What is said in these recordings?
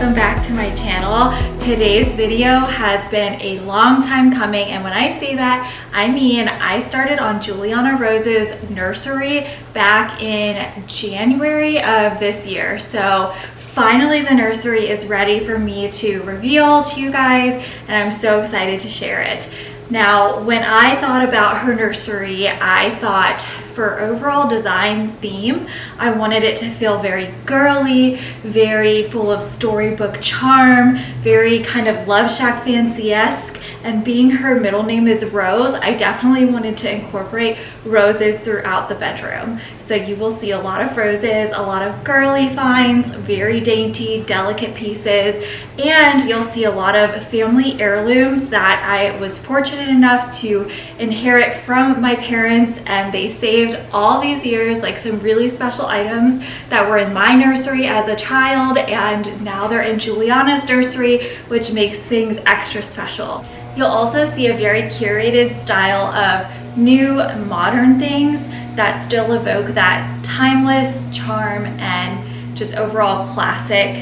welcome back to my channel. Today's video has been a long time coming, and when I say that, I mean I started on Juliana'S Nursery back in January of this year. So finally the nursery is ready for me to reveal to you guys, and I'm so excited to share it. Now, when I thought about her nursery, I thought for overall design theme, I wanted it to feel very girly, very full of storybook charm, very kind of Loveshack fancy-esque, and being her middle name is Rose, I definitely wanted to incorporate roses throughout the bedroom. So you will see a lot of roses, a lot of girly finds, very dainty, delicate pieces, and you'll see a lot of family heirlooms that I was fortunate enough to inherit from my parents, and they saved all these years, like some really special items that were in my nursery as a child, and now they're in Juliana'S nursery, which makes things extra special. You'll also see a very curated style of new modern things that still evoke that timeless charm and just overall classic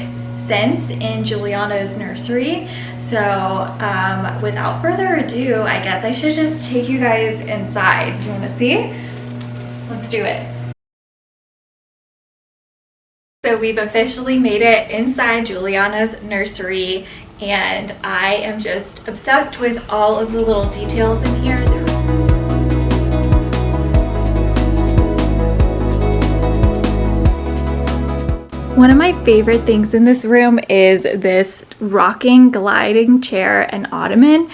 sense in Juliana'S nursery. So without further ado, I guess I should just take you guys inside. Do you want to see? Let's do it. So we've officially made it inside Juliana'S nursery, and I am just obsessed with all of the little details in here. One of my favorite things in this room is this rocking gliding chair and ottoman.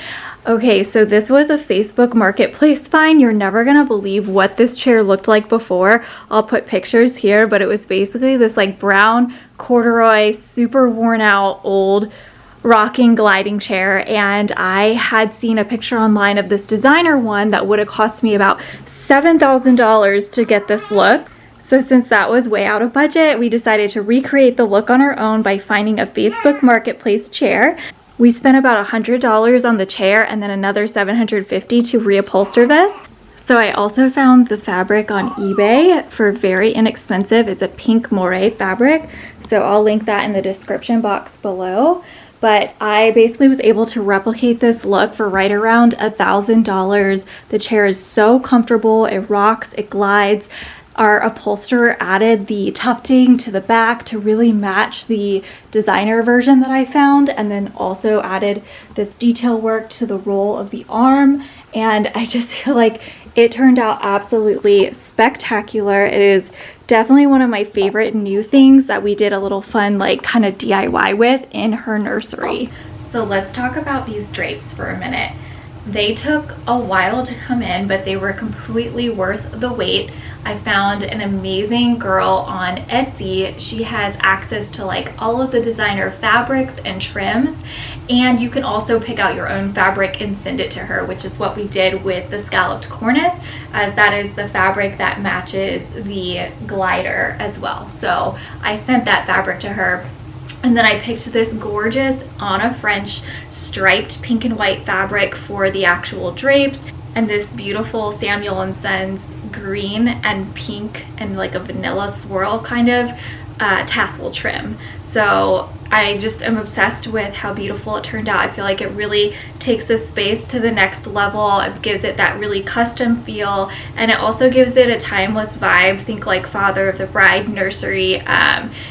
Okay, so this was a Facebook Marketplace find. You're never gonna believe what this chair looked like before. I'll put pictures here, but it was basically this like brown corduroy, super worn out, old rocking gliding chair, and I had seen a picture online of this designer one that would have cost me about $7,000 to get this look. So since that was way out of budget, we decided to recreate the look on our own by finding a Facebook Marketplace chair. We spent about $100 on the chair and then another $750 to reupholster this. So I also found the fabric on eBay for very inexpensive. It's a pink moire fabric, so I'll link that in the description box below. But I basically was able to replicate this look for right around $1,000. The chair is so comfortable, it rocks, it glides. Our upholsterer added the tufting to the back to really match the designer version that I found, and then also added this detail work to the roll of the arm, and I just feel like it turned out absolutely spectacular. It is definitely one of my favorite new things that we did a little fun like kind of DIY with in her nursery. So let's talk about these drapes for a minute. They took a while to come in, but they were completely worth the wait. I found an amazing girl on Etsy. She has access to like all of the designer fabrics and trims, and you can also pick out your own fabric and send it to her, which is what we did with the Scalloped Cornice, as that is the fabric that matches the glider as well. So I sent that fabric to her. And then I picked this gorgeous Anna French striped pink and white fabric for the actual drapes, and this beautiful Samuel & Sons green and pink and like a vanilla swirl kind of tassel trim. So I just am obsessed with how beautiful it turned out. I feel like it really takes this space to the next level. It gives it that really custom feel, and it also gives it a timeless vibe. Think like Father of the Bride nursery.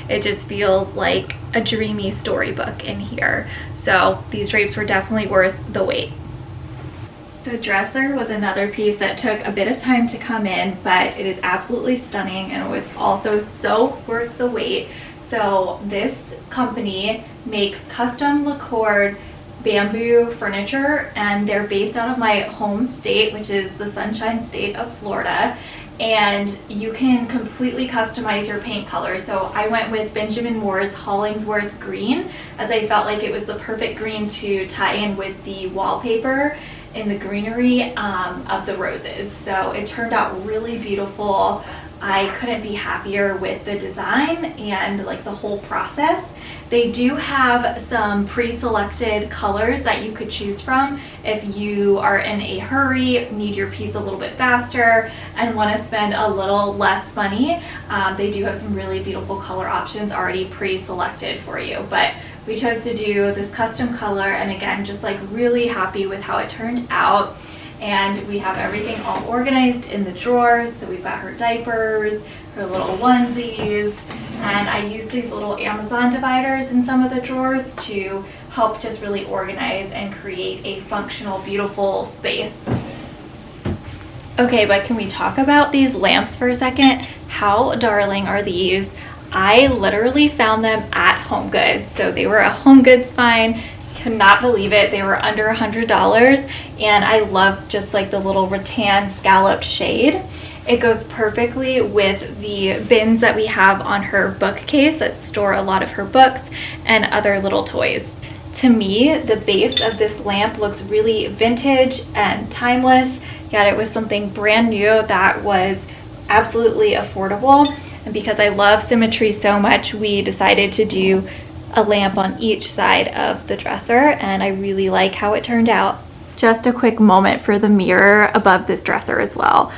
It just feels like a dreamy storybook in here. So these drapes were definitely worth the wait. The dresser was another piece that took a bit of time to come in, but it is absolutely stunning, and it was also so worth the wait. So this company makes custom lacquered bamboo furniture, and they're based out of my home state, which is the Sunshine State of Florida, and you can completely customize your paint color. So I went with Benjamin Moore's Hollingsworth green, as I felt like it was the perfect green to tie in with the wallpaper in the greenery of the roses. So it turned out really beautiful. I couldn't be happier with the design and like the whole process. They do have some pre-selected colors that you could choose from if you are in a hurry, need your piece a little bit faster, and want to spend a little less money. They do have some really beautiful color options already pre-selected for you. But we chose to do this custom color, and again, just like really happy with how it turned out. And we have everything all organized in the drawers. So we've got her diapers, her little onesies, and I used these little Amazon dividers in some of the drawers to help just really organize and create a functional, beautiful space. Okay, but can we talk about these lamps for a second? How darling are these? I literally found them at Homegoods. So they were a Homegoods find. Cannot believe it. They were under $100, and I love just like the little rattan scalloped shade. It goes perfectly with the bins that we have on her bookcase that store a lot of her books and other little toys. To me, the base of this lamp looks really vintage and timeless, yet it was something brand new that was absolutely affordable. And because I love symmetry so much, we decided to do a lamp on each side of the dresser, and I really like how it turned out. Just a quick moment for the mirror above this dresser as well.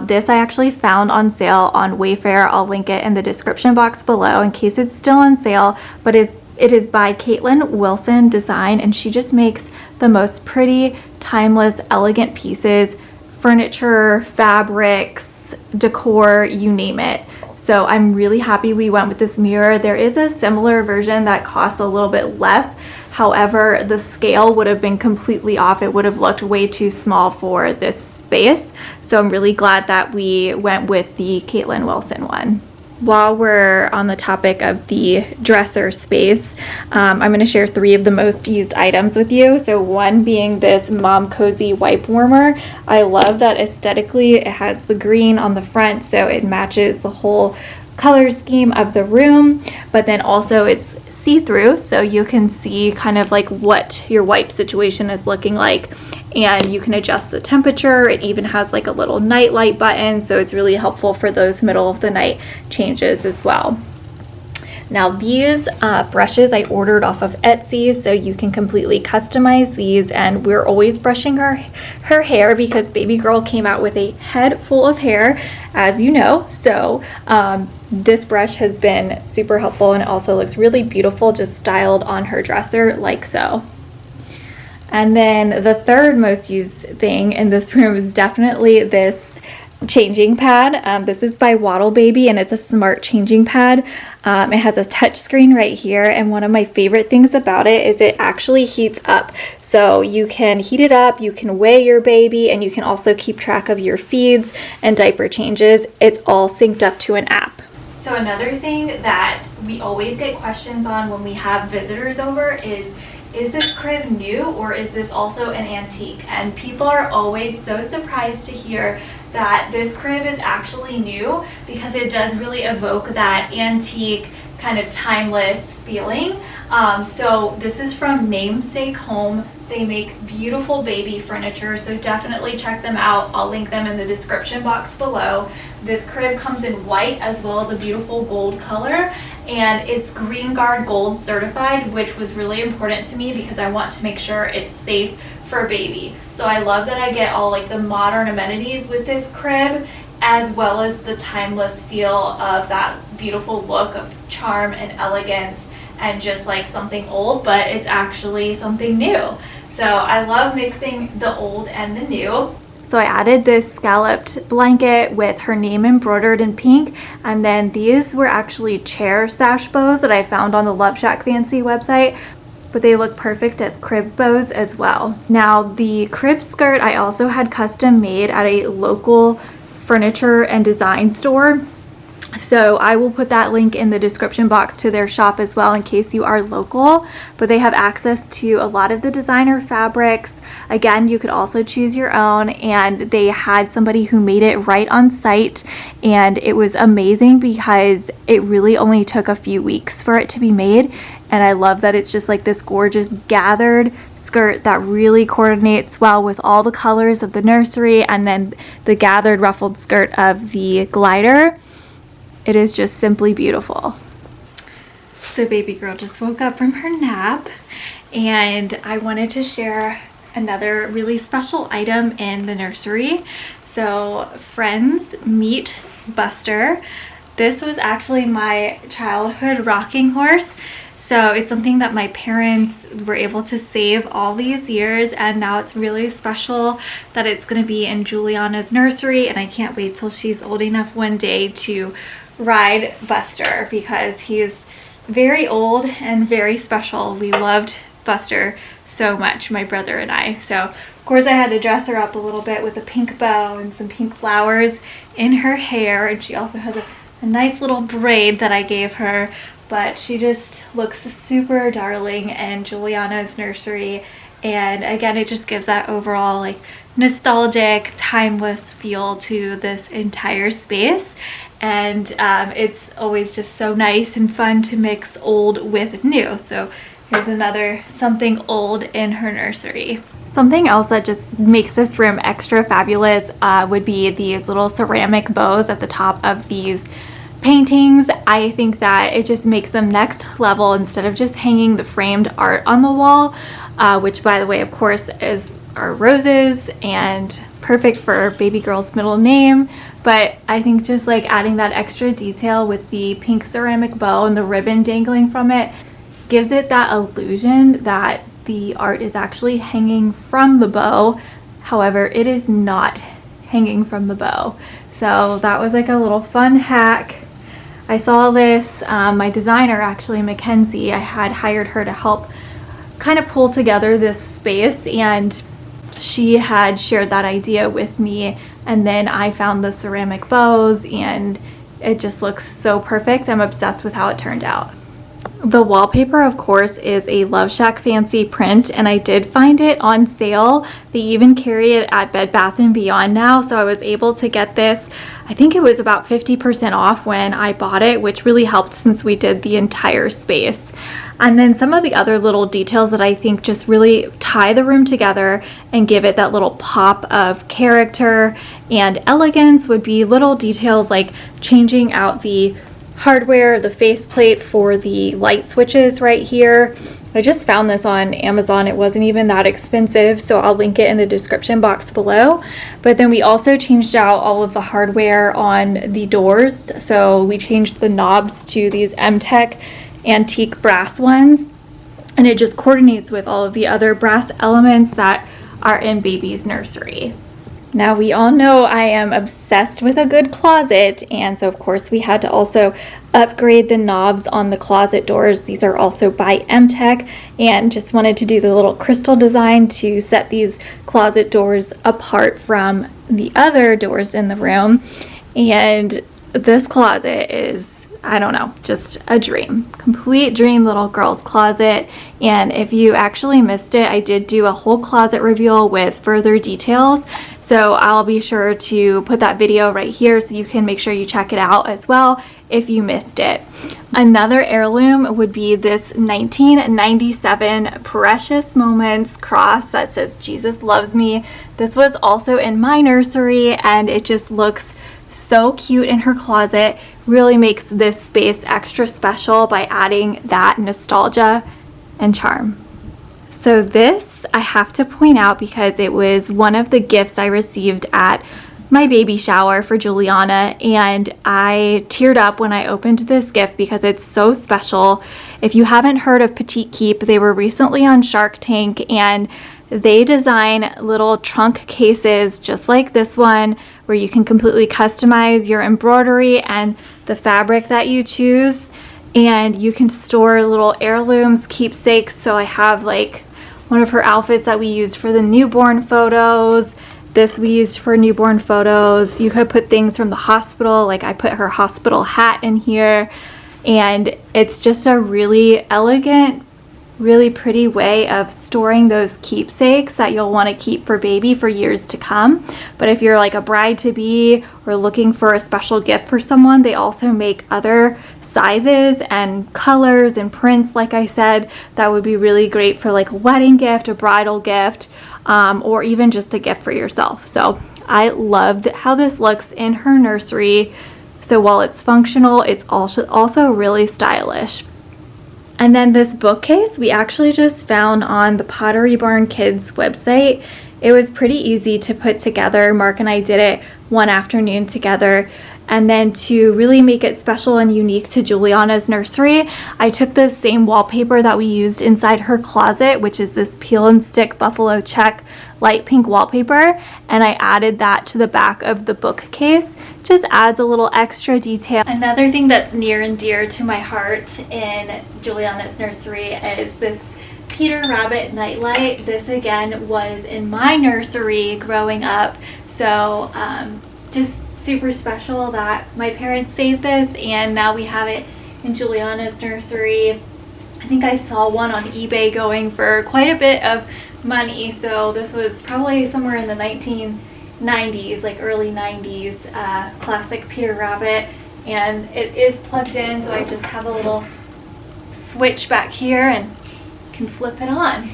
This I actually found on sale on Wayfair. I'll link it in the description box below in case it's still on sale, but it is by Caitlin Wilson Design, and she just makes the most pretty, timeless, elegant pieces, furniture, fabrics, decor, you name it. So I'm really happy we went with this mirror. There is a similar version that costs a little bit less. However, the scale would have been completely off. It would have looked way too small for this space. So I'm really glad that we went with the Caitlin Wilson one. While we're on the topic of the dresser space, I'm going to share 3 of the most used items with you. So one being this Mom Cozy wipe warmer. I love that aesthetically it has the green on the front, so it matches the whole color scheme of the room, but then also it's see-through, so you can see kind of like what your wipe situation is looking like, and you can adjust the temperature. It even has like a little night light button, so it's really helpful for those middle of the night changes as well. Now these brushes I ordered off of Etsy, so you can completely customize these, and we're always brushing her hair because baby girl came out with a head full of hair, as you know. So this brush has been super helpful, and it also looks really beautiful just styled on her dresser like so. And then the third most used thing in this room is definitely this changing pad. This is by Waddle Baby, and it's a smart changing pad. It has a touch screen right here, and one of my favorite things about it is it actually heats up. So you can heat it up, you can weigh your baby, and you can also keep track of your feeds and diaper changes. It's all synced up to an app. So another thing that we always get questions on when we have visitors over is this crib new, or is this also an antique? And people are always so surprised to hear that this crib is actually new, because it does really evoke that antique kind of timeless feeling. So this is from Namesake Home. They make beautiful baby furniture, so definitely check them out. I'll link them in the description box below. This crib comes in white as well as a beautiful gold color, and it's Green Guard Gold certified, which was really important to me because I want to make sure it's safe for a baby. So I love that I get all like the modern amenities with this crib, as well as the timeless feel of that beautiful look of charm and elegance, and just like something old, but it's actually something new. So I love mixing the old and the new. So I added this scalloped blanket with her name embroidered in pink, and then these were actually chair sash bows that I found on the Loveshack Fancy website, but they look perfect as crib bows as well. Now the crib skirt I also had custom made at a local furniture and design store. So I will put that link in the description box to their shop as well in case you are local, but they have access to a lot of the designer fabrics. Again, you could also choose your own, and they had somebody who made it right on site, and it was amazing because it really only took a few weeks for it to be made. And I love that it's just like this gorgeous gathered skirt that really coordinates well with all the colors of the nursery, and then the gathered ruffled skirt of the glider. It is just simply beautiful. So baby girl just woke up from her nap, and I wanted to share another really special item in the nursery. So friends, meet Buster. This was actually my childhood rocking horse. So it's something that my parents were able to save all these years, and now it's really special that it's going to be in Juliana'S nursery, and I can't wait till she's old enough one day to ride Buster because he's very old and very special. We loved Buster so much, my brother and I. So of course I had to dress her up a little bit with a pink bow and some pink flowers in her hair, and she also has a nice little braid that I gave her. But she just looks super darling in Juliana'S nursery, and again it just gives that overall like nostalgic, timeless feel to this entire space. And it's always just so nice and fun to mix old with new. So here's another something old in her nursery. Something else that just makes this room extra fabulous would be these little ceramic bows at the top of these paintings. I think that it just makes them next level instead of just hanging the framed art on the wall, which by the way, of course, are roses and perfect for baby girl's middle name. But I think just like adding that extra detail with the pink ceramic bow and the ribbon dangling from it gives it that illusion that the art is actually hanging from the bow. However, it is not hanging from the bow. So that was like a little fun hack. I saw this, my designer actually, Mackenzie, I had hired her to help kind of pull together this space, and she had shared that idea with me, and then I found the ceramic bows and it just looks so perfect. I'm obsessed with how it turned out. The wallpaper, of course, is a Loveshack fancy print, and I did find it on sale. They even carry it at Bed Bath & Beyond now, so I was able to get this. I think it was about 50% off when I bought it, which really helped since we did the entire space. And then some of the other little details that I think just really tie the room together and give it that little pop of character and elegance would be little details like changing out the hardware, the faceplate for the light switches right here. I just found this on Amazon. It wasn't even that expensive, so I'll link it in the description box below. But then we also changed out all of the hardware on the doors. So we changed the knobs to these M-Tech antique brass ones, and it just coordinates with all of the other brass elements that are in baby's nursery. Now, we all know I am obsessed with a good closet, and so of course we had to also upgrade the knobs on the closet doors. These are also by M-Tech, and just wanted to do the little crystal design to set these closet doors apart from the other doors in the room. And this closet is, I don't know, just a dream. Complete dream little girl's closet. And if you actually missed it, I did do a whole closet reveal with further details. So I'll be sure to put that video right here so you can make sure you check it out as well if you missed it. Another heirloom would be this 1997 Precious Moments cross that says Jesus loves me. This was also in my nursery, and it just looks so cute in her closet. Really makes this space extra special by adding that nostalgia and charm. So this I have to point out because it was one of the gifts I received at my baby shower for Juliana, and I teared up when I opened this gift because it's so special. If you haven't heard of Petite Keep, they were recently on Shark Tank, and they design little trunk cases just like this one where you can completely customize your embroidery and the fabric that you choose, and you can store little heirlooms, keepsakes. So I have like one of her outfits that we used for the newborn photos. This we used for newborn photos. You could put things from the hospital, like I put her hospital hat in here, and it's just a really elegant, really pretty way of storing those keepsakes that you'll want to keep for baby for years to come. But if you're like a bride-to-be or looking for a special gift for someone, they also make other sizes and colors and prints, like I said, that would be really great for like a wedding gift, a bridal gift, or even just a gift for yourself. So I loved how this looks in her nursery. So while it's functional, it's also really stylish. And then this bookcase we actually just found on the Pottery Barn Kids website. It was pretty easy to put together. Mark and I did it one afternoon together. And then to really make it special and unique to Juliana'S nursery, I took the same wallpaper that we used inside her closet, which is this peel and stick buffalo check light pink wallpaper, and I added that to the back of the bookcase. Just adds a little extra detail. Another thing that's near and dear to my heart in Juliana'S nursery is this Peter Rabbit nightlight. This again was in my nursery growing up, so just super special that my parents saved this and now we have it in Juliana'S nursery. I think I saw one on eBay going for quite a bit of money, so this was probably somewhere in the 1990s, like early 90s, classic Peter Rabbit, and it is plugged in, so I just have a little switch back here and can flip it on.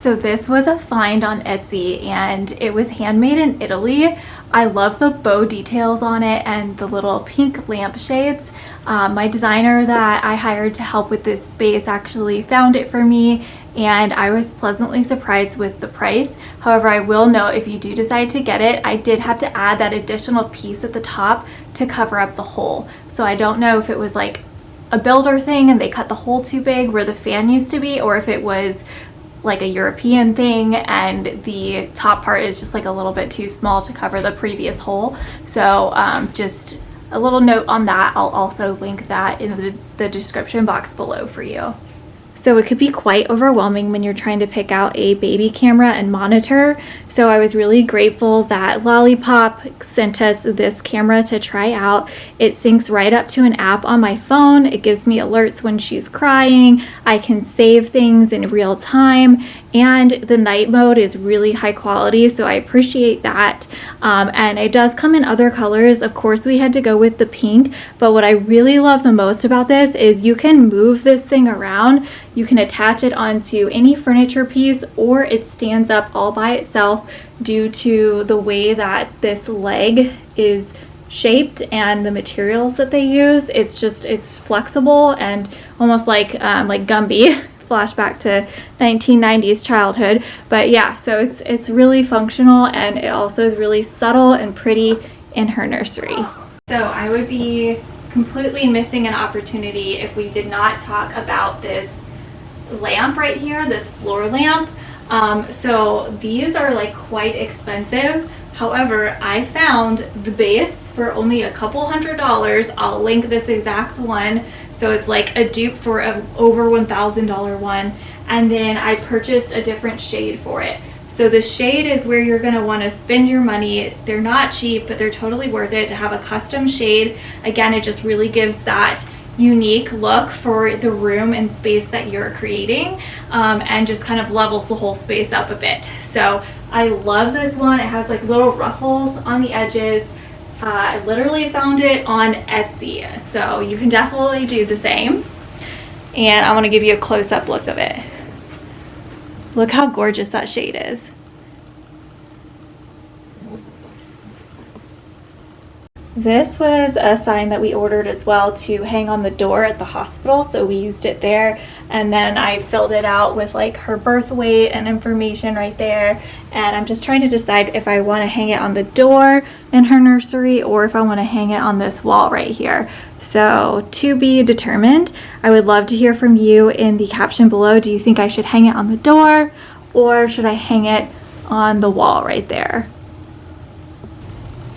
So this was a find on Etsy and it was handmade in Italy. I love the bow details on it and the little pink lampshades. My designer that I hired to help with this space actually found it for me and I was pleasantly surprised with the price. However, I will note if you do decide to get it, I did have to add that additional piece at the top to cover up the hole. So I don't know if it was like a builder thing and they cut the hole too big where the fan used to be, or if it was like a European thing and the top part is just like a little bit too small to cover the previous hole. So just a little note on that. I'll also link that in the description box below for you. So it could be quite overwhelming when you're trying to pick out a baby camera and monitor. So I was really grateful that Lollipop sent us this camera to try out. It syncs right up to an app on my phone. It gives me alerts when she's crying. I can save things in real time. And the night mode is really high quality, so I appreciate that. And it does come in other colors. Of course, we had to go with the pink, but what I really love the most about this is you can move this thing around. You can attach it onto any furniture piece, or it stands up all by itself due to the way that this leg is shaped and the materials that they use. It's flexible and almost like Gumby. Flashback to 1990s childhood, but yeah, so it's really functional and it also is really subtle and pretty in her nursery. So I would be completely missing an opportunity if we did not talk about this lamp right here, this floor lamp. So these are like quite expensive. However, I found the base for only a couple $100s. I'll link this exact one. So it's like a dupe for an over $1,000 one, and then I purchased a different shade for it. So the shade is where you're gonna wanna spend your money. They're not cheap, but they're totally worth it to have a custom shade. Again, it just really gives that unique look for the room and space that you're creating, and just kind of levels the whole space up a bit. So I love this one. It has like little ruffles on the edges. I literally found it on Etsy, so you can definitely do the same. And I want to give you a close-up look of it. Look how gorgeous that shade is. This was a sign that we ordered as well to hang on the door at the hospital, so we used it there, and then I filled it out with like her birth weight and information right there. And I'm just trying to decide if I want to hang it on the door in her nursery or if I want to hang it on this wall right here. So to be determined. I would love to hear from you in the caption below. Do you think I should hang it on the door or should I hang it on the wall right there?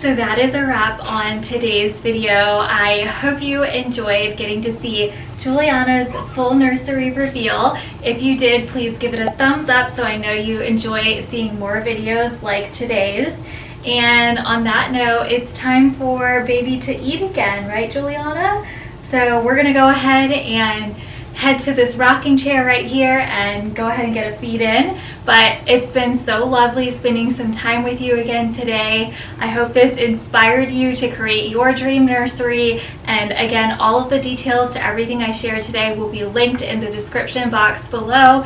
So that is a wrap on today's video. I hope you enjoyed getting to see Juliana'S full nursery reveal. If you did, please give it a thumbs up so I know you enjoy seeing more videos like today's. And on that note, it's time for baby to eat again, right, Juliana? So we're gonna go ahead and head to this rocking chair right here and go ahead and get a feed in. But it's been so lovely spending some time with you again today. I hope this inspired you to create your dream nursery. And again, all of the details to everything I shared today will be linked in the description box below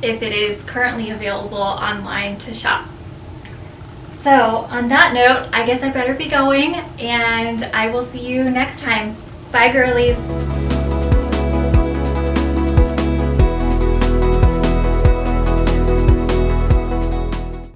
if it is currently available online to shop. So on that note, I guess I better be going, and I will see you next time. Bye, girlies.